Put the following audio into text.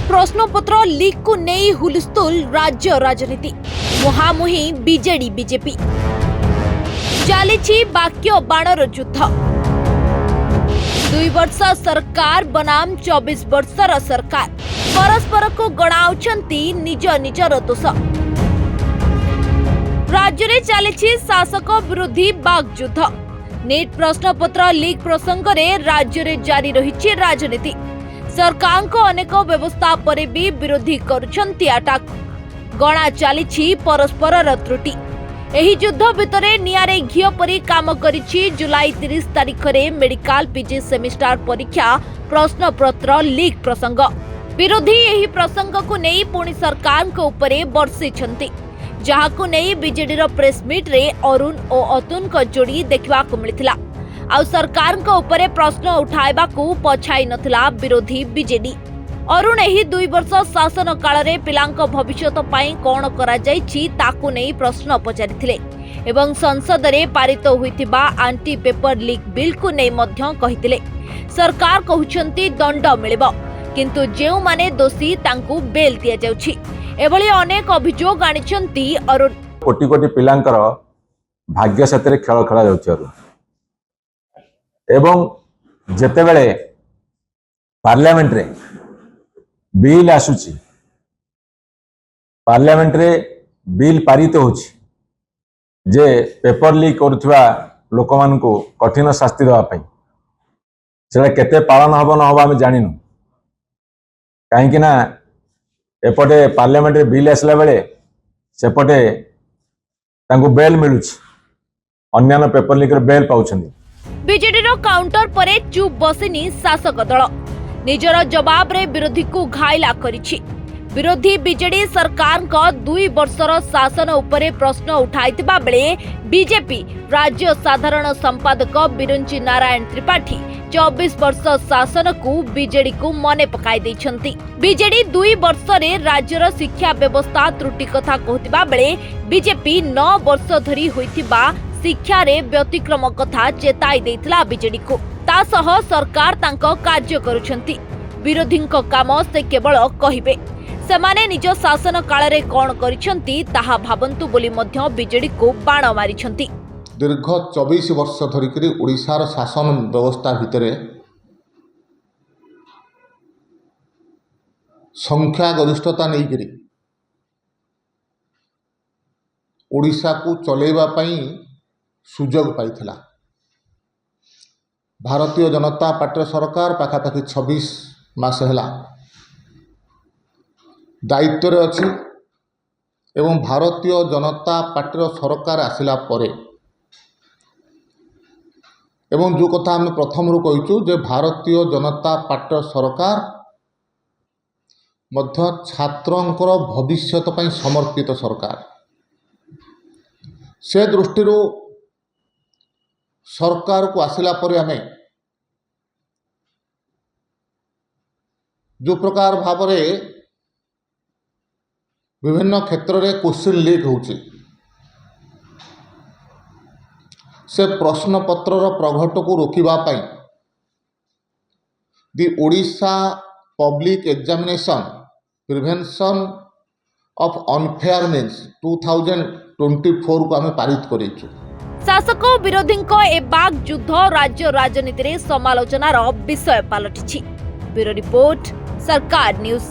प्रश्नपत्र लीक को नहीं हुलस्थुल राज्य राजनीति मुहामुही बीजेडी बीजेपी चली बाक्य बाणर युद्ध 2 वर्ष सरकार बनाम 24 वर्षर सरकार परस्पर को गणाउछंती निज निजर दोष राज्य रे चली शासक विरोधी बाग युद्ध नीट प्रश्नपत्र लीक प्रसंग में राज्य रे जारी रही राजनीति सरकार को अनेक व्यवस्था पर भी विरोधी करुछंती अटैक गणा चली परस्पर त्रुटि एही युद्ध भितर नियारे घिओ परी काम करिछि जुलाई 30 तारिख रे मेडिकल पीजी सेमिस्टर परीक्षा प्रश्नपत्र लीक प्रसंग विरोधी एही प्रसंग को नहीं पुणी सरकार को ऊपर बर्षिछंती जहां को नहीं बीजेडी प्रेस मीट रे अरुण और अतुल को जोड़ी देखा मिलता आउ सरकार को ऊपर प्रश्न उठाइबा को पछाई नथिला विरोधी बीजेडी अरुण एही 2 वर्ष शासन काल रे पिलांक भविष्यत पई कोन करा जाईछि ताकू नै प्रश्न पचारिथिले एवं संसद रे पारित होइतिबा एंटी पेपर लीक बिल को नै मध्य कहिथिले सरकार कहउछंती दंड मिलिबो किंतु जेउ माने दोषी तांकू बेल दिया जाउछि एभली अनेक अभियोग आनिछंती अरुण कोटी कोटी पिलांकर भाग्य सेतरे खेल खेला जाउछि अरुण एवं जेतेबेले पार्लियामेंट रे बिल आसुची पार्लियामेंट रे बिल पारित होछि जे पेपर लीक करुवा लोक मान को कठिन शास्ति देवा पई सेटा केते पालन हबो न हबो आमे जानिनु काहे कि ना एपटे पार्लियामेंट रे बिल आसला बेले सेपटे तांको बेल मिलुछि अन्यान्य पेपर लीक रे बेल पाउछन्ती बीजेडी रो काउंटर परे चुप बसिनी शासक दल निजर जवाब रे विरोधी को घायला करिछि विरोधी बीजेडी सरकार को 2 वर्षर शासन उपरे प्रश्न उठाइतिबा बेले बीजेपी राज्य साधारण संपादक बिरंची नारायण त्रिपाठी 24 वर्ष शासन को बीजेडी को मने पकाई दैछंती बीजेडी 2 वर्ष रे राज्यर शिक्षा व्यवस्था त्रुटि कथा कहतिबा बेले बीजेपी 9 वर्ष धरी होइतिबा शिक्षा रे व्यतिक्रम कथा चेताई देथिला बीजेडी को ता सह सरकार तांको कार्य करुछंती विरोधी काम से केवल कहिबे सेमाने निज शासन काल रे कोन करिछंती ताहा भाबंतु बोली मध्य बीजेडी को बाण मारिछंती दीर्घ 24 वर्ष धरिकरी ओडिशार शासन व्यवस्था भितरे संख्या गरिष्ठता नहीं करी ओडिशा को चलेबा पई सुजोग पाइथिला भारतीय जनता पार्टी सरकार पाखापाखि 26 मास है दायित्व अच्छी एवं भारतीय जनता पार्टी सरकार आसिला परे एवं जो कथा आम प्रथम कहूँ जे भारतीय जनता पार्टी सरकार मध्य छात्रंकर भविष्यत पई समर्पित सरकार से दृष्टि सरकार को आसिला परे आमे जो प्रकार भाव में विभिन्न क्षेत्र में क्वेश्चन लीक होची से प्रश्न पत्रर प्रघट को रोकिबा पई दि Odisha public examination prevention of unfair means 2024 को आमे पारित करिछु शासक विरोधी ए बाग युद्ध राज्य राजनीति रे समालोचनार विषय पलटिछि ब्यूरो रिपोर्ट सरकार न्यूज।